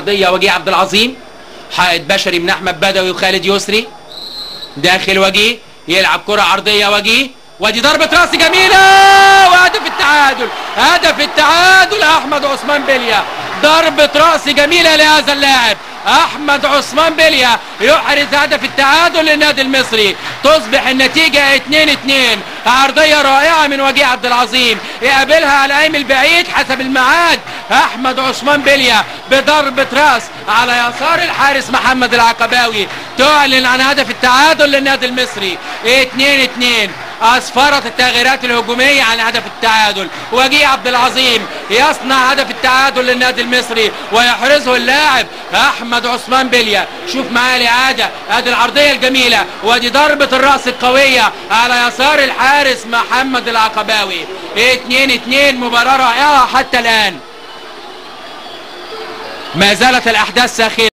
عرضيه وجيه عبد العظيم، حائط بشري من احمد بدوي وخالد يسري، داخل وجيه يلعب كره عرضيه وجيه، ودي ضربه راس جميله وهدف التعادل. هدف التعادل احمد عثمان بليا، ضربه راس جميله لهذا اللاعب احمد عثمان بليا يحرز هدف التعادل للنادي المصري. تصبح النتيجه 2-2. عرضيه رائعه من وجيه عبد العظيم يقابلها على ايم البعيد حسب الميعاد احمد عثمان بليا بضربه راس على يسار الحارس محمد العقباوي تعلن عن هدف التعادل للنادي المصري. 2-2. اسفرت التغييرات الهجوميه عن هدف التعادل. وجيه عبد العظيم يصنع هدف التعادل للنادي المصري ويحرزه اللاعب احمد عثمان بليا. شوف معايا الاعاده، ادي العرضيه الجميله ودي ضربه الراس القويه على يسار الحارس محمد العقباوي. 2-2. مباراه رائعه حتى الان، ما زالت الاحداث ساخنه.